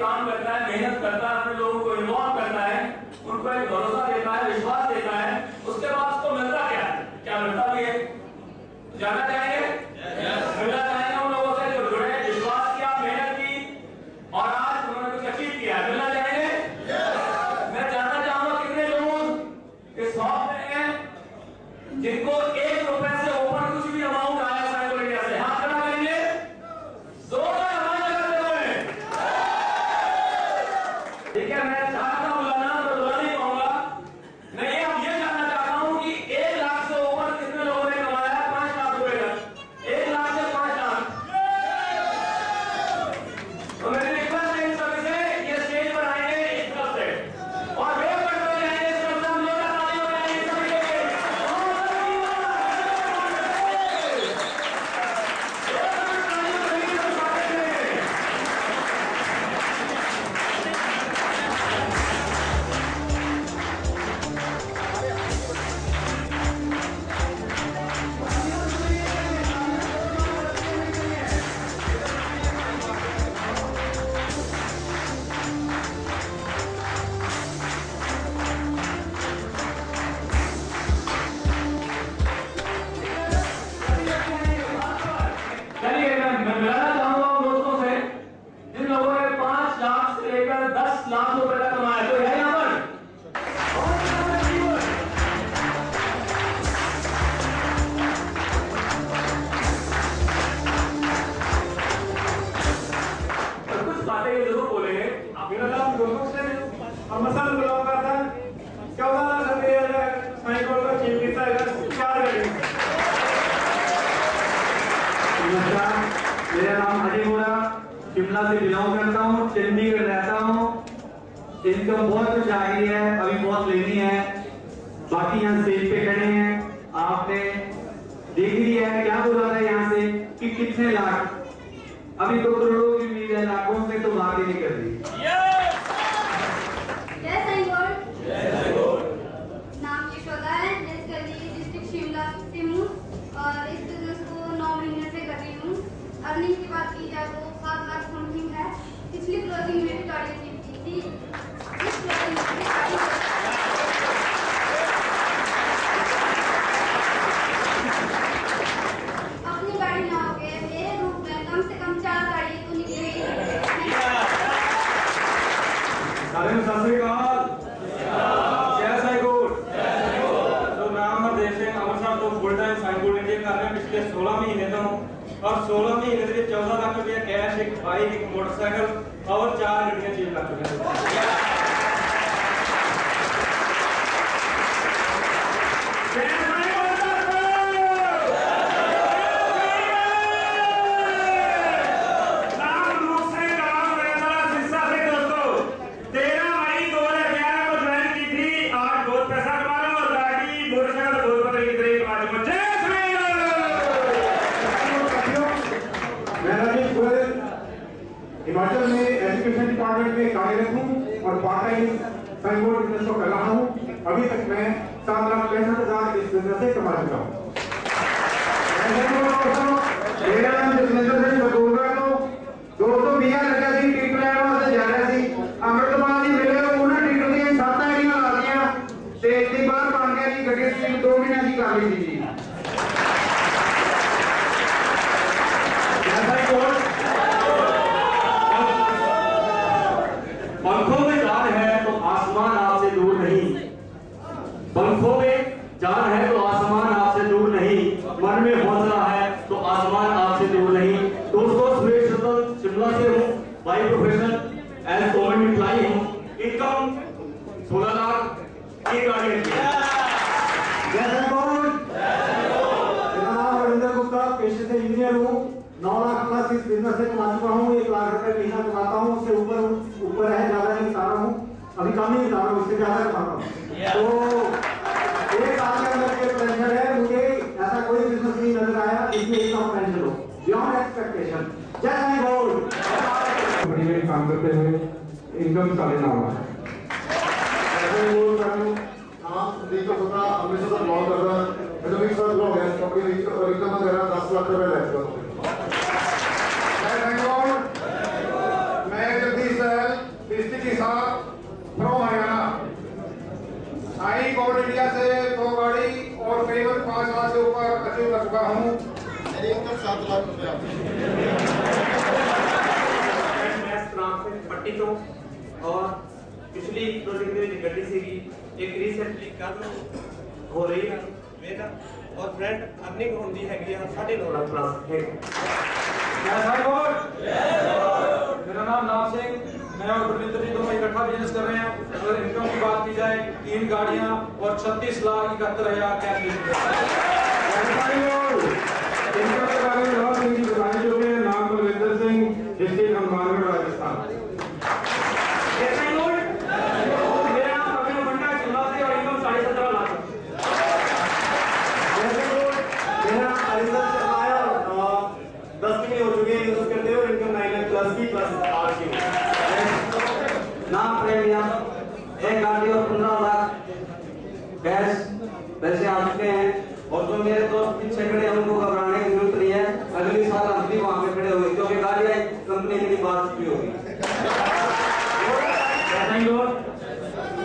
काम करता है, मेहनत करता है, अपने लोगों को इन्वॉल्व करता है, उनको एक भरोसा देता है, विश्वास देता है, उसके बाद उसको मिलता क्या है? क्या मिलता भी है? जाना चाहेंगे? मिलना चाहेंगे उन लोगों से जो जुड़े, विश्वास किया, मेहनत की और आज उन्होंने कुछ अचीव किया। मिलना चाहेंगे? मैं जानना चाहूंगा कितने लोग इस हॉल में हैं जिनको 1 रुपए से ऊपर कुछ भी अमाउंट आया साइकिल इंडिया से? हाथ खड़ा करेंगे, जोरदार आवाज लगाते हुए। ठीक है, मैं चाहता हूं बुलाना तो बुला नहीं पाऊंगा। नहीं, अब ये जानना चाहता हूं कि 1 लाख से ऊपर कितने लोगों ने कमाया 5 लाख रुपए तक? 1 लाख से 5 लाख। तो मेरी रिक्वेस्ट है इन सभी से, ये स्टेज पर आएंगे इस तरफ से और वेव करते हुए आएंगे इस तरफ से। हम लोग ताली बजाएंगे सभी के लिए। चलिए, मैं मिलाना चाहूंगा उन दोस्तों से जिन लोगों ने 5 लाख से लेकर 10 लाख रुपए तक कमाया। तो है यहाँ पर कुछ बातें ये जरूर बोलेंगे। मेरा नाम दोस्तों से अमसल ब्लॉक का था। 14 लाख रुपये साइकिल का चीफ मिनिस्टर 4 घंटे। नमस्कार, मेरा नाम अजय गोरा, शिमला से बिलोंग करता हूँ, चंडीगढ़ रहता हूँ। इनकम बहुत कुछ आ गई है, अभी बहुत लेनी है। बाकी यहाँ स्टेज पे खड़े हैं, आपने देख लिया है क्या बोला था यहाँ से कि कितने लाख, अभी तो करोड़ों की उम्मीद है, लाखों से तो बात ही नहीं कर रही। नाम यशोदा है, डिस्ट्रिक्ट शिमला से हूँ और इस बिजनेस को 9 महीने से कर रही हूँ। अर्निंग की बात की जाए तो 7 लाख समथिंग है। पिछली क्लोजिंग में भी गाड़ी अचीव की थी। इस क्लोजिंग में अपनी गाड़ी ना हो गए, मेरे रूप में कम से कम 4 गाड़ी तो निकलेगी। सत श्री अकाल। जय साईकोट। तो मैं अमरदेव सिंह अमृतसर तो फुल टाइम साईकोट इंडिया कर रहे हैं पिछले 16 महीने तो, और 16 महीने से 14 लाख रुपया कैश, एक बाइक, एक मोटरसाइकिल और 4 गाड़ियां अचीव कर चुके हैं। हिमाचल में एजुकेशन डिपार्टमेंट में कार्यरत हूँ और पार्ट टाइम साइकिल बिजनेस को कर रहा हूँ। अभी तक मैं 7,65,000 इस बिजनेस से कमा चुका हूँ। मेरा नाम जसविंदर सिंह बतूरा तो 220 लगा सी टिकट लैन वास्ते जा रहा सी। अमृतपाल जी मिले, उन्होंने टिकट दी 7 आईडियां ला दियां ते इतनी बार बन गया जी गड्डी सी 2 महीने की कर ली थी। पंखों में जान है तो आसमान आपसे दूर नहीं, पंखों में जान है तो आसमान आपसे दूर नहीं, मन में हौसला है तो आसमान आपसे दूर नहीं। दोस्तों, सुरेश रतन शिमला से हूँ, by profession as government employee हूँ। इनकम 16 लाख की गाड़ी पेशे से इंजीनियर हूँ। 9 लाख प्लस इस बिजनेस से कमा चुका हूँ। 1 लाख रुपए महीना कमाता हूँ, उससे ऊपर है, ज्यादा नहीं बता रहा हूँ, अभी कम ही बता रहा हूँ, इससे ज्यादा कमाता हूँ। तो 1 साल के अंदर ये पोटेंशियल है, मुझे ऐसा कोई बिजनेस नहीं नजर आया जिसमें इतना पोटेंशियल हो, बियॉन्ड एक्सपेक्टेशन। जय साईं बोल। बड़ी में काम करते हुए इनकम 9.5 लाख। अमृतसर से ब्लॉग कर रहा है, ब्लॉग है, कंपनी इनकम वगैरह 10 लाख रुपए लग। मैं जगदीश पट्टी तो और पिछली प्रोजेक्ट में गड्डी से एक रिसेंटली कल हो रही है मेरा और फ्रेंड अर्निंग होती है 9.5 लाख प्लस है। मेरा नाम नाम सिंह, मैं और गुरविंदर जी दोनों इकट्ठा बिजनेस कर रहे हैं। अगर इनकम की बात की जाए 3 गाड़ियां और 36,71,000 कैश नाम गुरविंदर सिंह, डिस्ट्रिक्ट हनुमानगढ़, राजस्थान। मेरा नाम अभिनव भंडार, शिमला से और इनकम 17.5 लाख। मेरा नाम हरिंदर शर्मा है और 10 महीने हो चुके हैं यूज करते हुए, इनकम 9 लाख प्लस की प्लस आर की। नाम प्रेमियम, एक गाड़ी और 15 लाख कैश पैसे आ चुके हैं। और जो मेरे दोस्त पीछे खड़े हैं उनको घबराने की जरूरत नहीं है, अगली साल हम भी वहां पे खड़े होंगे क्योंकि गाड़ी आई कंपनी मेरी बात की होगी।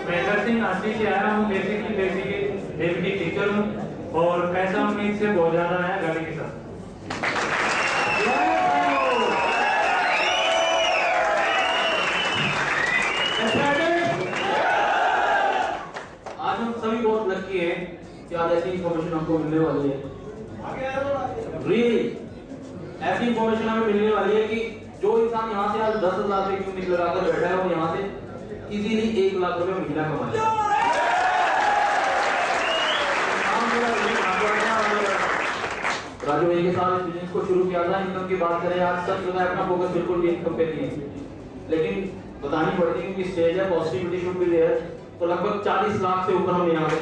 मैं सिंह आशी से आया हूँ, बेसिकली टीचर हूँ और पैसा उम्मीद से बहुत ज्यादा है गाड़ी के साथ। आज हम सभी बहुत लकी हैं कि आज ऐसी इंफॉर्मेशन हमको मिलने वाली है। रियली ऐसी इंफॉर्मेशन हमें मिलने वाली है कि जो इंसान यहाँ से आज 10,000 रुपए की उम्मीद लगाकर बैठा है वो यहाँ से इजीली 1 लाख रुपए महीना कमाएगा। राजू भाई के साथ इस बिजनेस को शुरू किया था। इनकम की बात करें आज सच बताए अपना फोकस बिल्कुल भी इनकम पे नहीं है, लेकिन बतानी पड़ती है क्योंकि स्टेज है, पॉजिटिविटी शुड बी देयर। तो लगभग 40 लाख से ऊपर हम यहाँ पे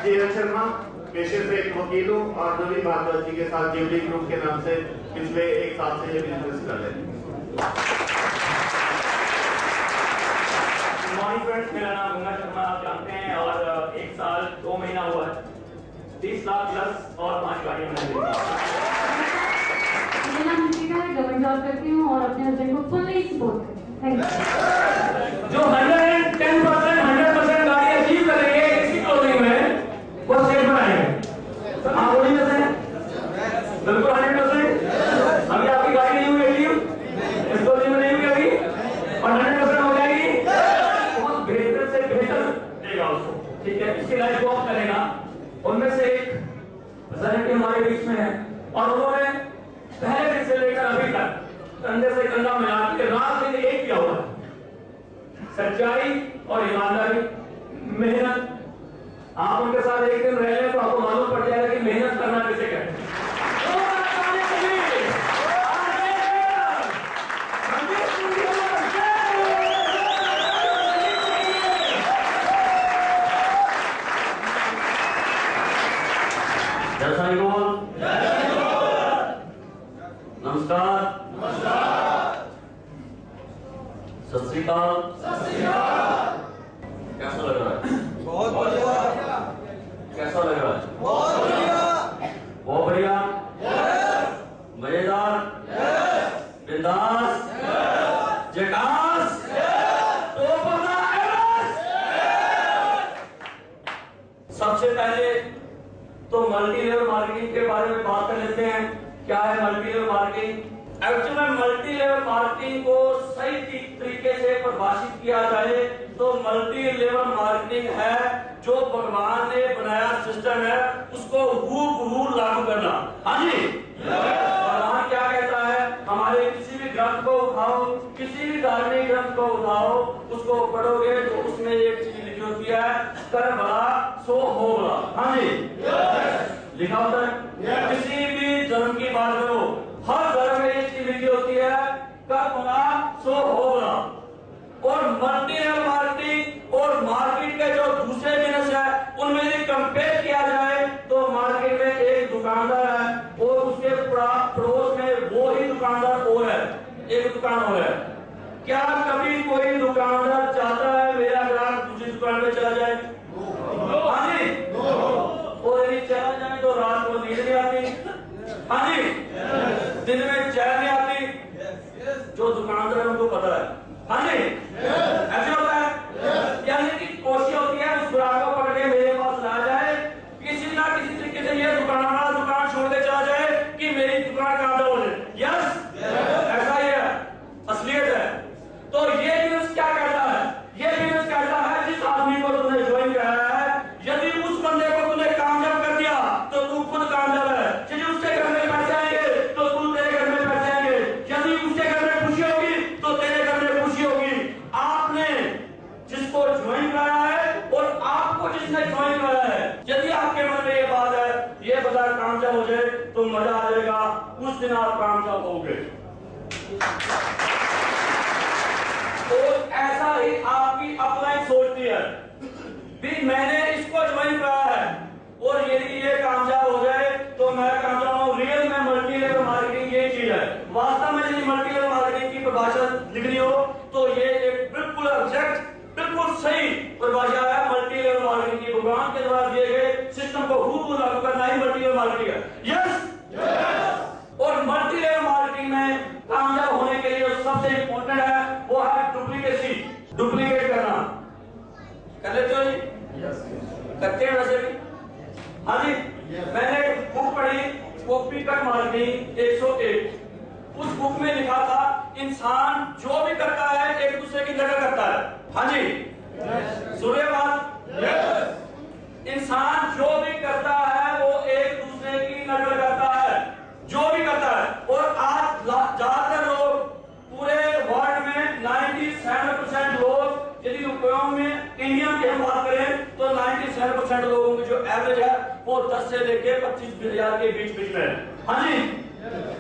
जीवन शर्मा, पेशे से एक वकील हूँ और नवीन भारद्वाज जी के साथ जीवली ग्रुप के नाम से पिछले 1 साल से ये बिजनेस कर रहे हैं। मॉर्निंग फ्रेंड्स, मेरा नाम गंगा शर्मा आप जानते हैं और 1 साल 2 महीना हुआ है, 30 लाख प्लस और 5 गाड़ियां मैंने दी। मेरा नाम निकिता है, गवर्नमेंट जॉब करती हूँ और अपने हस्बैंड को फुल्ली सपोर्ट करती हूँ। Thank you. जो 110% गाड़ी अचीव करेंगे इसी क्लोजिंग में वो सेफ बनाएंगे। हाँ बोलिए कैसे? बिल्कुल 100%। अभी आपकी गाड़ी नहीं हुई अचीव, इस क्लोजिंग में नहीं हुई अभी और 100% हो जाएगी। बहुत बेहतर से बेहतर देगा उसको, ठीक है? इसकी लाइफ को ऑफ करेगा। उनमें से एक रिजल्ट हमारे बीच में है और उन्होंने पहले दिन से लेकर अभी तक कंधे से कंधा मिला के रात दिन एक किया हुआ है। सच्चाई और ईमानदारी, मेहनत। आप उनके साथ एक दिन रह लें तो आपको मालूम पड़ जाएगा कि मेहनत करना किसे कहते हैं। नमस्कार, सत श्री अकाल। कैसा लग रहा है? बहुत बढ़िया। कैसा लग रहा है? बहुत बढ़िया। बहुत बढ़िया। मजेदार, बिंदास, जकास, सबसे पहले तो मल्टी लेवल मार्केटिंग के बारे में बात कर लेते हैं। क्या है मल्टी लेवल मार्केटिंग? एक्चुअली में मल्टी लेवल मार्केटिंग को सही तरीके से परिभाषित किया जाए तो मल्टी लेवल मार्केटिंग है जो भगवान ने बनाया सिस्टम है उसको हूबहू लागू करना। हाँ जी, भगवान क्या कहता है? हमारे किसी भी ग्रंथ को उठाओ, किसी भी धार्मिक ग्रंथ को उठाओ, उसको पढ़ोगे तो उसमें एक चीज लिखी होती है, कर भला सो हो भला। हाँ जी, लिखा होता है। किसी भी धर्म की बात करो, हर धर्म में एक चीज लिखी होती है, कर भला सो हो भला। और मल्टी लेवल मार्केटिंग और मार्केट के जो दूसरे बिजनेस है उनमें यदि कंपेयर किया जाए तो मार्केट में एक दुकानदार है और उसके पड़ोस में वो ही दुकानदार और है, एक दुकान और है। क्या कभी कोई दुकानदार चाहता है मेरा ग्राहक दूसरी दुकान में चला जाए? हाँ जी। और यदि चला जाए तो रात को नींद नहीं आती। हाँ जी, दिन में चैन नहीं आती। जो दुकानदार है उनको पता है। हाँ जी, ऐसे होता है। यानी कि कोशिश होती है उस ग्राहक को पकड़ के मेरे पास ला जाए, किसी ना किसी मजा आ जाएगा, उस दिन आप कामयाब होंगे। और ऐसा ही आपकी अपलाइन सोचती है भी मैंने इसको ज्वाइन करा है और यदि ये कामयाब हो जाए तो मैं कामयाब हूँ। रियल में मल्टी लेवल मार्केटिंग ये चीज है। वास्तव में यदि मल्टी लेवल मार्केटिंग की परिभाषा लिखनी हो तो ये एक बिल्कुल एग्जैक्ट, बिल्कुल सही परिभाषा है। मल्टी लेवल मार्केटिंग की भगवान के द्वारा दिए गए सिस्टम को हूबहू लागू करना ही मल्टी लेवल मार्केटिंग है। यस। और मल्टी लेवल मार्केटिंग में कामयाब होने के लिए सबसे इंपॉर्टेंट है वो है डुप्लीकेसी, डुप्लीकेट करना। कर लेते हो जी? करते हैं वैसे भी। हाँ जी, मैंने एक बुक पढ़ी कॉपी कट मार्केटिंग 101। उस बुक में लिखा था इंसान जो भी करता है एक दूसरे की नकल करता है। हाँ जी, सुनिए बात। इंसान जो भी करता है वो एक दूसरे की नकल करता है, जो भी करता है। और आज ज्यादातर लोग पूरे वर्ल्ड में 97% लोग, यदि उपयोग में इंडिया की हम बात करें तो 97% लोगों की जो एवरेज है वो 10 से लेकर 25,000 के बीच में है। हाँ जी।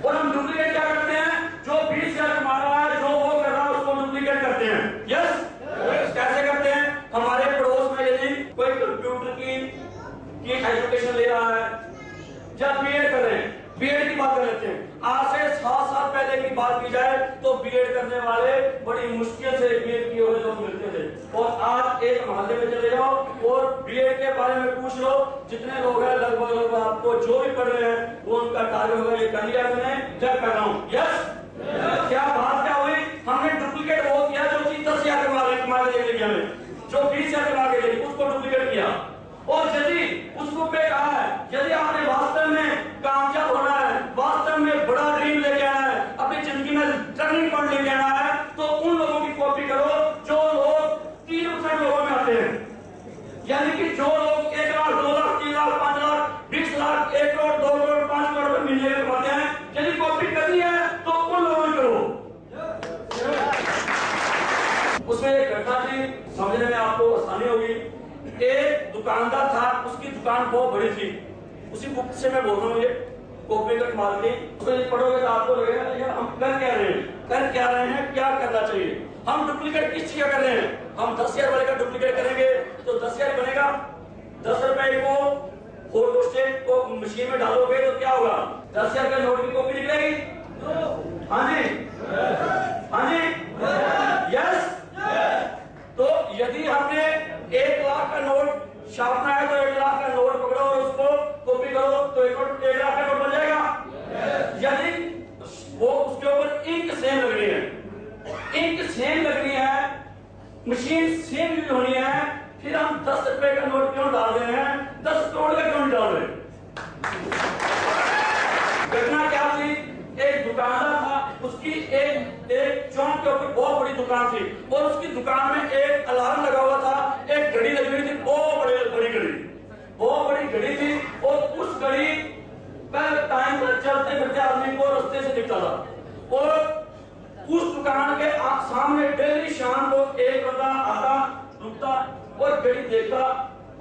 और हम डुप्लीकेट क्या करते हैं? जो 20,000 कमा रहा है, जो वो कर रहा है, उसको डुप्लीकेट करते हैं। यस। कैसे करते हैं? हमारे पड़ोस में यदि कोई कंप्यूटर की एजुकेशन ले रहा है या बीएड कर रहे हैं, बीएड की बात कर लेते हैं। आज से 7 साल पहले की बात की जाए तो बीएड करने वाले बड़ी मुश्किल से बीएड किए हुए लोग मिलते थे। और आज एक मोहल्ले में चले जाओ और बीएड के बारे में पूछ लो, जितने लोग हैं लगभग आपको जो भी पढ़ रहे हैं वो उनका टारगेट होगा ये कर लिया मैंने, जब कर रहा हूँ। यस। क्या बात क्या हुई? हमने डुप्लीकेट वो किया जो चीज 10,000 कमा के देख लिया, जो 20,000 कमा के देखी उसको डुप्लीकेट किया। और यदि उस ग्रुप पे कहा है यदि आपने वास्तव में कामयाब होना है, वास्तव में बड़ा ड्रीम लेके आना है, अपनी जिंदगी में टर्निंग पॉइंट लेके आना है, तो उन लोगों की कॉपी करो जो लोग 3% लोगों में आते हैं। यानी कि जो लोग 1 लाख, 2 लाख, 3 लाख, 5 लाख, 20 लाख, 1 करोड़, 2 करोड़, 5 करोड़ मिलने के कमाते हैं, यदि कॉपी करनी है तो उन लोगों में करो। उसमें एक घटना थी, समझने में आपको आसानी होगी। एक दुकानदार था, उसकी दुकान बहुत बड़ी थी। उसी बुक से मैं बोल रहा हूँ, ये कॉपी कट मार्केटिंग। उसमें पढ़ोगे तो आपको लगेगा यार हम कर क्या रहे हैं, क्या करना चाहिए। हम डुप्लीकेट किस चीज का कर रहे हैं? हम 10,000 वाले का डुप्लीकेट करेंगे तो 10,000 बनेगा। 10 रुपए को फोटोस्टेट को मशीन में डालोगे तो क्या होगा? 10,000 का नोट की कॉपी निकलेगी। हाँ जी, हाँ जी, यस। तो यदि हमने 1 लाख का नोट छापना है तो 1 लाख का नोट पकड़ो और उसको कॉपी करो तो 1 लाख का नोट बन जाएगा। यदि वो उसके ऊपर इंक सेम लगनी है, इंक सेम लगनी है, मशीन सेम यूज होनी है, फिर हम 10 रुपए का नोट क्यों डाल रहे हैं? 10 करोड़ का क्यों डाल रहे हैं? घटना क्या थी? एक दुकानदार था, उसकी एक चौक के ऊपर बहुत बड़ी दुकान थी और उसकी दुकान में एक अलार्म लगा हुआ था, एक घड़ी लगी हुई थी, बहुत बड़ी घड़ी, बहुत बड़ी घड़ी थी। और उस घड़ी पर टाइम पर चलते फिरते आदमी को रास्ते से दिखता था। और उस दुकान के सामने डेली शाम को एक बंदा आता, रुकता और घड़ी देखता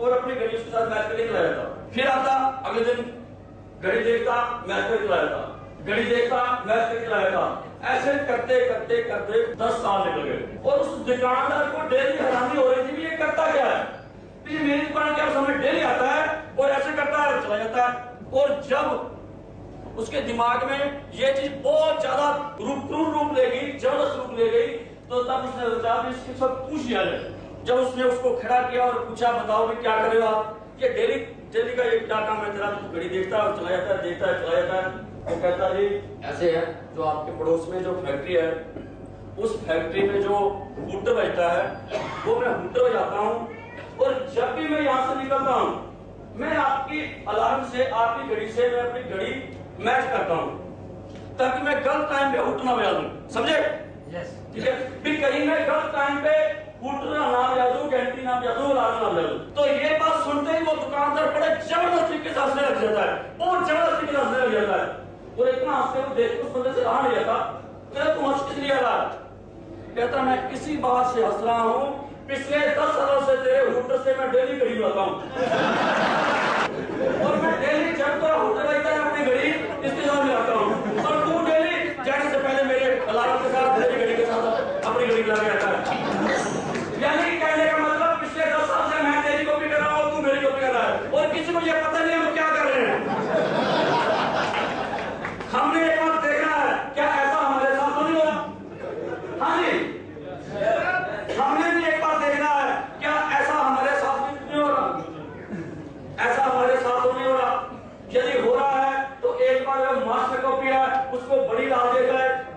और अपनी घड़ी उसके साथ मैच करके चला जाता। फिर आता, अगले दिन घड़ी देखता, मैच करके चला जाता, घड़ी देखता, मैच करके चला जाता। ऐसे करते करते करते 10 साल निकल गए। और उस दुकानदार को डेली हैरानी हो रही थी ये करता क्या है, ये मेरी दुकान के सामने डेली आता है और ऐसे करता है चला जाता है। और जब उसके दिमाग में ये चीज बहुत ज्यादा रूप लेगी, जबरदस्त रूप ले गई, तो तब उसने सोचा इसके सब पूछ लिया जाए। जब उसने उसको खड़ा किया और पूछा बताओ भी क्या कर रहे हो आप? ये डेली का ये क्या काम है तेरा? तो घड़ी देखता है और चला जाता है, देखता है चला जाता है। वो कहता जी ऐसे है, जो आपके पड़ोस में जो फैक्ट्री है उस फैक्ट्री में जो हूटर बजता है वो मैं हूटर बजाता हूँ और जब भी मैं यहाँ से निकलता हूँ मैं आपकी अलार्म से, आपकी घड़ी से मैं अपनी घड़ी मैच करता हूँ ताकि मैं गलत टाइम पे हूटर ना बजा दूं। समझे? ठीक है। फिर कहीं मैं गलत टाइम पे हूटर ना बजा दूं, घंटी ना बजा दूं, अलार्म ना बजा दूं। तो ये बात सुनते ही वो दुकानदार बड़े जबरदस्त तरीके से हंसने लग जाता है, बहुत जबरदस्त तरीके से हंसने लग जाता है। और इतना हंसते हुए देख उस बंदे से रहा नहीं जाता। कहता तुम हंस किस लिए रहा? कहता मैं किसी बात से हंस रहा हूँ, पिछले 10 सालों से तेरे हूटर से मैं डेली घड़ी बजाता हूँ और मैं डेली जब तो हूटर बजता है अपनी घड़ी इसके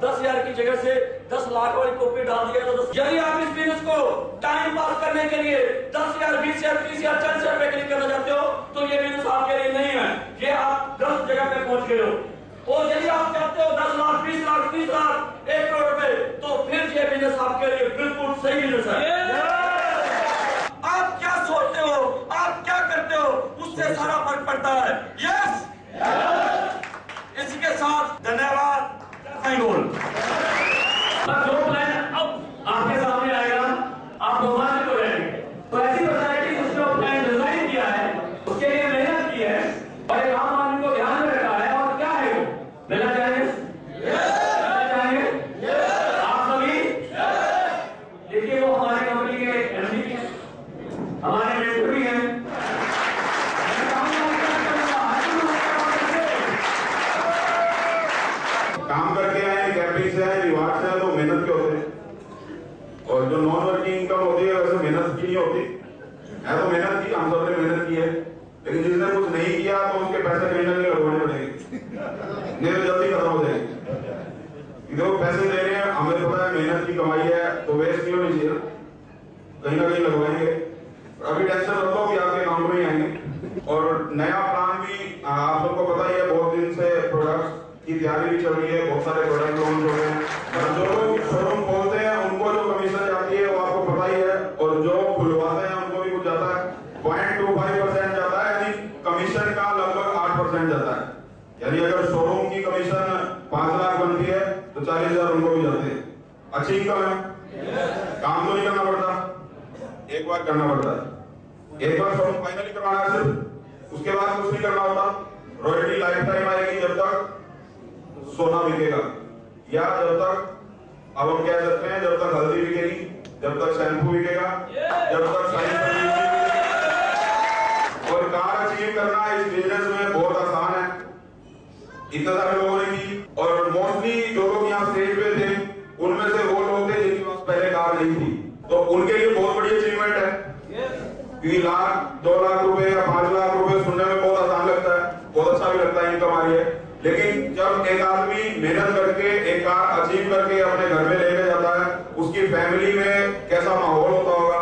10,000 की जगह से 10 लाख वाली कॉपी डाल दिया तो यदि आप इस बिजनेस को टाइम पास करने के लिए 10,000, 20,000, 30,000, 40,000 रुपए के लिए करना चाहते हो तो ये बिजनेस आपके लिए नहीं है। ये आप गलत जगह पे पहुंच गए हो। और यदि आप चाहते हो 10 लाख, 20 लाख, 30 लाख, 1 करोड़ रुपए, तो फिर ये बिजनेस आपके लिए बिल्कुल सही बिजनेस है। आप क्या सोचते हो, आप क्या करते हो, उससे सारा फर्क पड़ता है। यस, इसी के साथ धन्यवाद। जो प्लान अब आपके सामने आएगा आप रोमांचित हो जाएंगे। तो ऐसी सोसाइटी उसने प्लान डिजाइन किया है, उसके लिए मेहनत की है और एक आम आदमी को ध्यान में रखा है। और क्या है वो मिलना चाहेंगे, मिलना चाहेंगे आप सभी। देखिए वो हमारी कंपनी के एमडी भी हैं, हमारे मेंटर भी हैं। काम करके आए, कैपिंग से आए, रिवार्ड से आए, तो मेहनत के होते हैं। और जो नॉन वर्किंग इनकम होती है वैसे मेहनत की नहीं होती है। तो मेहनत की, हम सबने मेहनत की है, लेकिन जिसने कुछ नहीं किया तो उसके पैसे कहीं ना कहीं लगवाने पड़ेंगे, नहीं तो जल्दी खत्म हो जाएंगे। देखो पैसे ले रहे हैं, हमें पता है मेहनत की कमाई है तो वेस्ट नहीं होनी चाहिए, कहीं ना कहीं लगवाएंगे। अभी टेंशन रख लो कि आपके अकाउंट में ही आएंगे। और नया प्लान भी आप सबको पता ही है, बहुत दिन से प्रोडक्ट्स की तैयारी भी चल रही है, बहुत सारे प्रोडक्ट लॉन्च हो गए हैं। जो लोग शोरूम खोलते हैं उनको जो कमीशन जाती है वो आपको पता ही है, और जो खुलवाते हैं उनको भी कुछ जाता है, 0.25% जाता है, यानी कमीशन का लगभग 8% जाता है। यानी अगर शोरूम की कमीशन 5 लाख बनती है तो 40,000 उनको भी जाते हैं। अच्छी इनकम है, काम तो नहीं करना पड़ता, एक बार करना पड़ता है। एक बार शोरूम फाइनली करवाना है सिर्फ, उसके बाद कुछ नहीं करना होता। रॉयल्टी लाइफ टाइम आएगी जब तक सोना बिकेगा, या जब तक, अब हम कह सकते हैं जब तक हल्दी बिकेगी, जब तक शैम्पू बिकेगा, जब तक और कार अचीव करना इस बिजनेस में बहुत आसान है, इतने सारे लोगों ने की। और मोस्टली जो लोग यहाँ स्टेज पे थे उनमें से वो लोग थे जिनके पास पहले कार नहीं थी, तो उनके लिए बहुत बड़ी अचीवमेंट है। क्योंकि लाख, 2 लाख रुपए या 5 लाख रुपए सुनने में बहुत आसान लगता है, बहुत अच्छा भी लगता है, इनकम आ रही है। लेकिन जब एक आदमी मेहनत करके एक कार अचीव करके अपने घर में लेके जाता है, उसकी फैमिली में कैसा माहौल होता होगा।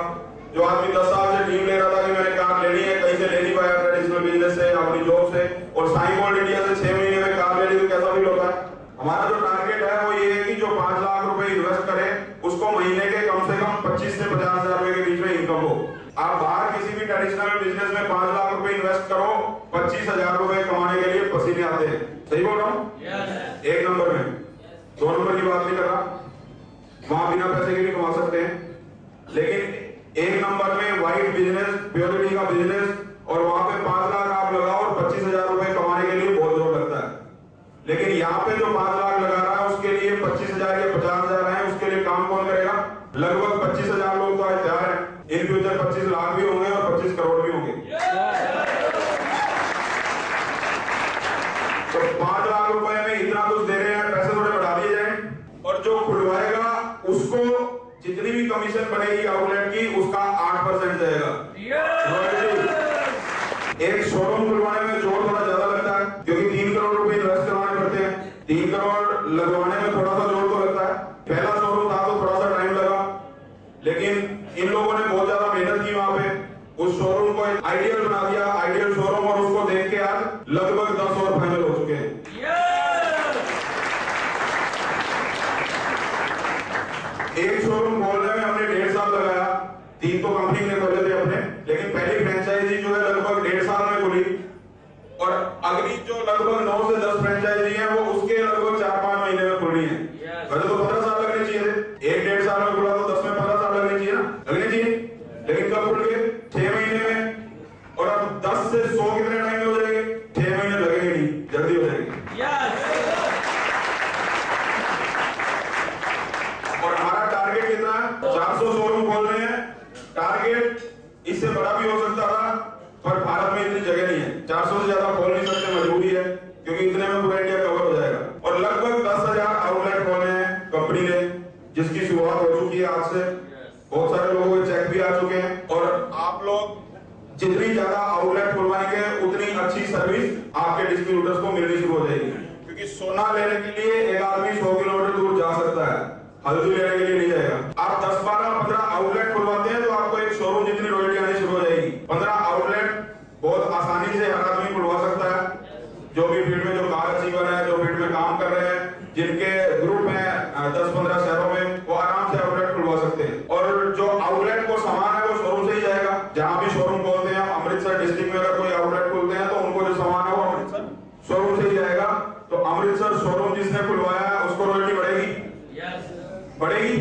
जो आदमी 10 साल से ड्रीम ले रहा था कि मैंने कार लेनी है, कहीं से ले नहीं पाया, ट्रेडिशनल बिजनेस से, अपनी जॉब से, और साइन गोल्ड इंडिया से 6 महीने में कार ले ली, तो कैसा फील होता है। हमारा जो टारगेट है वो ये है कि जो 5 लाख रुपए इन्वेस्ट करे उसको महीने के कम से कम 25 से 50,000 रुपए के बीच में इनकम हो। आप बाहर किसी भी ट्रेडिशनल बिजनेस में 5 लाख रुपए इन्वेस्ट करो, 25,000 रुपए कमाने के लिए पसीने आते हैं। सही बोल रहा हूँ? एक नंबर में, 2 नंबर की बात नहीं कर रहा, वहां बिना पैसे के भी कमा सकते हैं, लेकिन 1 नंबर में व्हाइट बिजनेस, प्योरिटी का बिजनेस, और वहां पे 5 लाख आप लगाओ और 25,000 रुपए कमाने के लिए बहुत जोर लगता है। लेकिन यहाँ पे जो 5 लाख लगा रहा है उसके लिए 25,000 या 50,000 है, उसके लिए काम कौन करेगा? लगभग 25,000 लोग तो तैयार है। इन फ्यूचर 25 लाख भी होंगे और 25 करोड़ भी होंगे। तो 5 लाख रुपए में इतना कुछ दे रहे हैं, पैसे थोड़े बढ़ा दिए जाए, और जो खुलवाएगा उसको जितनी भी कमीशन बनेगी आउटलेट की उसका 8% जाएगा। एक शोरूम खुलवाने में जोर थोड़ा ज्यादा लगता है, क्योंकि 3 करोड़ रुपए इन्वेस्ट करवाने पड़ते हैं। 3 करोड़ लगवाने में थोड़ा सा जोर तो लगता है। पहला शोरूम था तो थोड़ा सा टाइम लगा, लेकिन इन लोगों ने बहुत ज्यादा मेहनत की वहां पे, उस शोरूम को आइडियल बना दिया, आइडियल शोरूम, और उसको देख के आज लगभग 10 और फाइनल हो चुके हैं। एक शोरूम खोलने में हमने 1.5 साल लगाया, 3 तो कंपनी ने खोले थे अपने, लेकिन पहली फ्रेंचाइजी जो है लगभग 1.5 साल में खुली, और अगली जो लगभग 9 से 10 फ्रेंचाइजी है वो उसके लगभग 4-5 महीने में खुल रही है। वैसे तो 15 साल लगने चाहिए थे, 1-1.5 साल में खुला तो 10 में 15 साल लगने चाहिए ना, लगने चाहिए, लेकिन कब खुल गए? 6 महीने में। और अब 10 से 100 कितने टाइम में हो जाएंगे? 6 महीने लगेंगे नहीं, जल्दी हो जाएंगे। और हमारा टारगेट कितना है? 400 शोरूम खोल रहे हैं। टारगेट इससे बड़ा भी हो सकता था, पर भारत में इतनी जगह नहीं है, 400 से ज्यादा खोल नहीं सकते, मजबूरी है, क्योंकि इतने में पूरा इंडिया कवर हो जाएगा। और लगभग 10,000 आउटलेट खोले हैं कंपनी ने, जिसकी शुरुआत हो चुकी है आज से। बहुत सारे लोगों के चेक भी आ चुके हैं, और आप लोग जितनी ज्यादा आउटलेट खुलवाएंगे उतनी अच्छी सर्विस आपके डिस्ट्रीब्यूटर्स को मिलनी शुरू हो जाएगी। क्योंकि सोना लेने के लिए एक आदमी 100 किलोमीटर दूर हल्दी लेने के लिए नहीं जाएगा। आप 10, 12, 15 आउटलेट खुलवाते हैं तो आपको एक शोरूम जितनी रॉयल्टी आनी शुरू हो जाएगी। 15 आउटलेट बहुत आसानी से हर आदमी खुलवा सकता है। जो भी फील्ड में जो कार अचीवर है, जो फील्ड में काम कर रहे हैं, जिनके ग्रुप है 10-15 शहरों में, वो आराम से आउटलेट खुलवा सकते हैं। और जो आउटलेट को सामान है वो शोरूम से ही जाएगा। जहां भी शोरूम खोलते हैं, अमृतसर डिस्ट्रिक्ट में अगर कोई आउटलेट खोलते हैं तो उनको जो सामान है वो अमृतसर शोरूम से ही जाएगा। तो अमृतसर शोरूम जिसने खुलवाया है उसको रॉयल्टी बढ़ेगी, बढ़ेगी।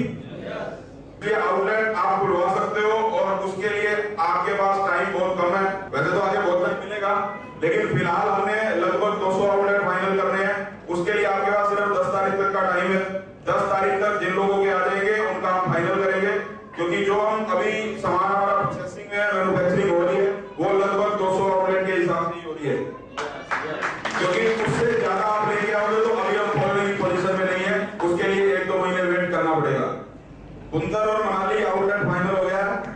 ये आउटलेट आप खुलवा सकते हो और उसके लिए आपके पास टाइम बहुत कम है। वैसे तो आगे बहुत टाइम मिलेगा, लेकिन फिलहाल हमने लगभग 200 आउटलेट फाइनल करने हैं। उसके लिए आपके पास सिर्फ 10 तारीख तक का टाइम है। 10 तारीख तक जिन लोगों के आ जाएंगे उनका हम फाइनल करेंगे, क्योंकि जो हम अभी सामान हमारा प्रोसेसिंग में मैन्युफैक्चरिंग हो रही है वो लगभग 200 आउटलेट के हिसाब से ही हो रही है, क्योंकि उससे ज्यादा आप लेके आओगे तो अभी हम खोलने की पोजीशन में नहीं है। उसके लिए 1-2 महीने वेट करना पड़ेगा। बुंदर और मनाली आउटलेट फाइनल हो गया है।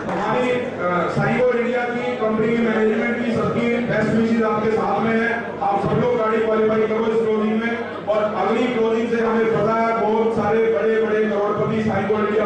हमारी साइकोड इंडिया की कंपनी मैनेजमेंट की सबकी बेस्ट विशेस आपके साथ में है। आप सब लोग गाड़ी क्वालिफाई करो इस क्लोजिंग में। और अगली क्लोजिंग से हमें पता है बहुत सारे बड़े बड़े करोड़पति साइकोड इंडिया